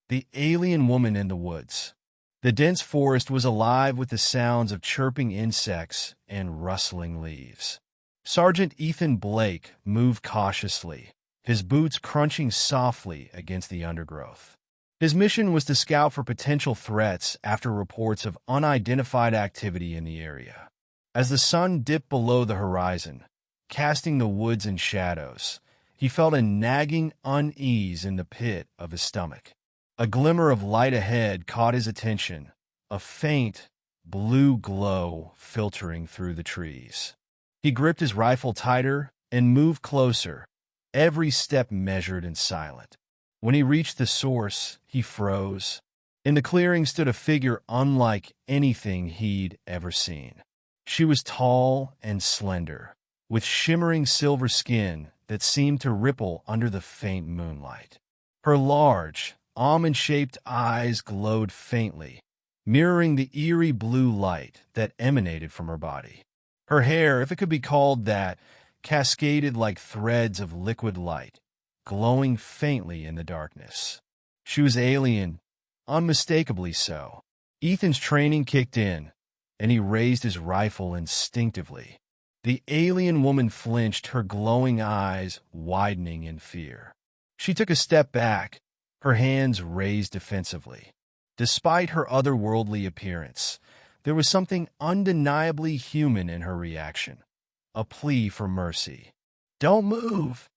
The alien woman in the woods. The dense forest was alive with the sounds of chirping insects and rustling leaves. Sergeant Ethan Blake moved cautiously, his boots crunching softly against the undergrowth. His mission was to scout for potential threats after reports of unidentified activity in the area. As the sun dipped below the horizon, casting the woods in shadows, he felt a nagging unease in the pit of his stomach. A glimmer of light ahead caught his attention, a faint, blue glow filtering through the trees. He gripped his rifle tighter and moved closer, every step measured and silent. When he reached the source, he froze. In the clearing stood a figure unlike anything he'd ever seen. She was tall and slender, with shimmering silver skin that seemed to ripple under the faint moonlight. Her large, almond-shaped eyes glowed faintly, mirroring the eerie blue light that emanated from her body. Her hair, if it could be called that, cascaded like threads of liquid light, glowing faintly in the darkness. She was alien, unmistakably so. Ethan's training kicked in, and he raised his rifle instinctively. The alien woman flinched, her glowing eyes widening in fear. She took a step back, her hands raised defensively. Despite her otherworldly appearance, there was something undeniably human in her reaction, a plea for mercy. "Don't move!"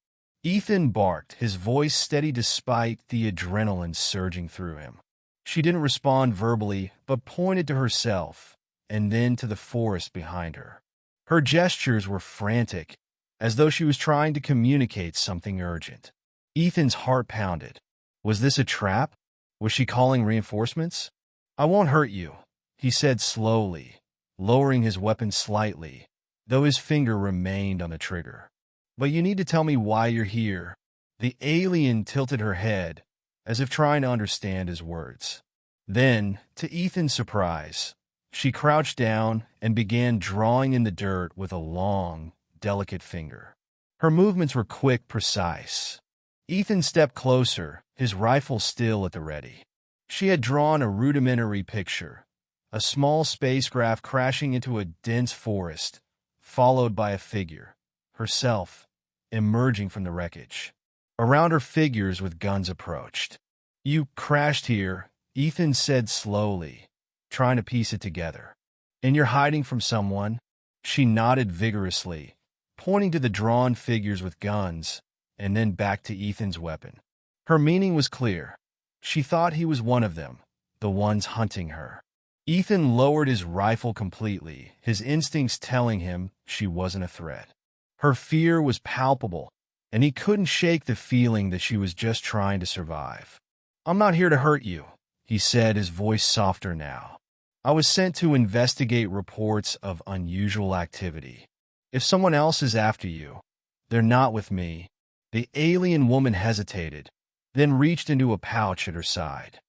Ethan barked, his voice steady despite the adrenaline surging through him. She didn't respond verbally, but pointed to herself, and then to the forest behind her. Her gestures were frantic, as though she was trying to communicate something urgent. Ethan's heart pounded. Was this a trap? Was she calling reinforcements? "I won't hurt you," he said slowly, lowering his weapon slightly, though his finger remained on the trigger. "But you need to tell me why you're here." The alien tilted her head, as if trying to understand his words. Then, to Ethan's surprise, she crouched down and began drawing in the dirt with a long, delicate finger. Her movements were quick, precise. Ethan stepped closer, his rifle still at the ready. She had drawn a rudimentary picture, a small spacecraft crashing into a dense forest, followed by a figure, herself, emerging from the wreckage. Around her, figures with guns approached. "You crashed here," Ethan said slowly, trying to piece it together. "And you're hiding from someone?" She nodded vigorously, pointing to the drawn figures with guns, and then back to Ethan's weapon. Her meaning was clear. She thought he was one of them, the ones hunting her. Ethan lowered his rifle completely, his instincts telling him she wasn't a threat. Her fear was palpable, and he couldn't shake the feeling that she was just trying to survive. "I'm not here to hurt you," he said, his voice softer now. "I was sent to investigate reports of unusual activity. If someone else is after you, they're not with me." The alien woman hesitated, then reached into a pouch at her side.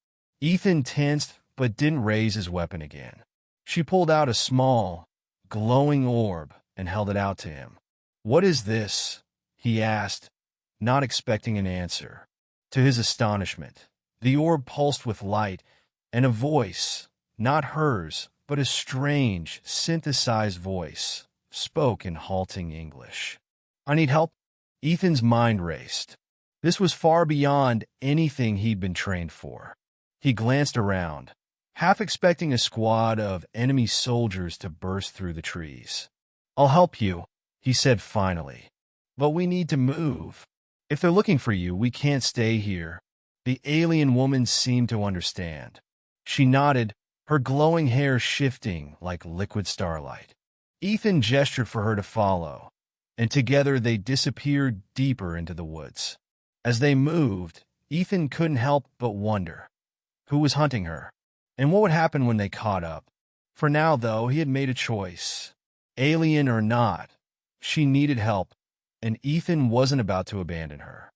Ethan tensed but didn't raise his weapon again. She pulled out a small, glowing orb and held it out to him. "What is this?" he asked, not expecting an answer. To his astonishment, the orb pulsed with light, and a voice, not hers, but a strange, synthesized voice, spoke in halting English. "I need help." Ethan's mind raced. This was far beyond anything he'd been trained for. He glanced around, half expecting a squad of enemy soldiers to burst through the trees. "I'll help you," he said finally. "But we need to move. If they're looking for you, we can't stay here." The alien woman seemed to understand. She nodded, her glowing hair shifting like liquid starlight. Ethan gestured for her to follow, and together they disappeared deeper into the woods. As they moved, Ethan couldn't help but wonder who was hunting her, and what would happen when they caught up. For now, though, he had made a choice. Alien or not, she needed help, and Ethan wasn't about to abandon her.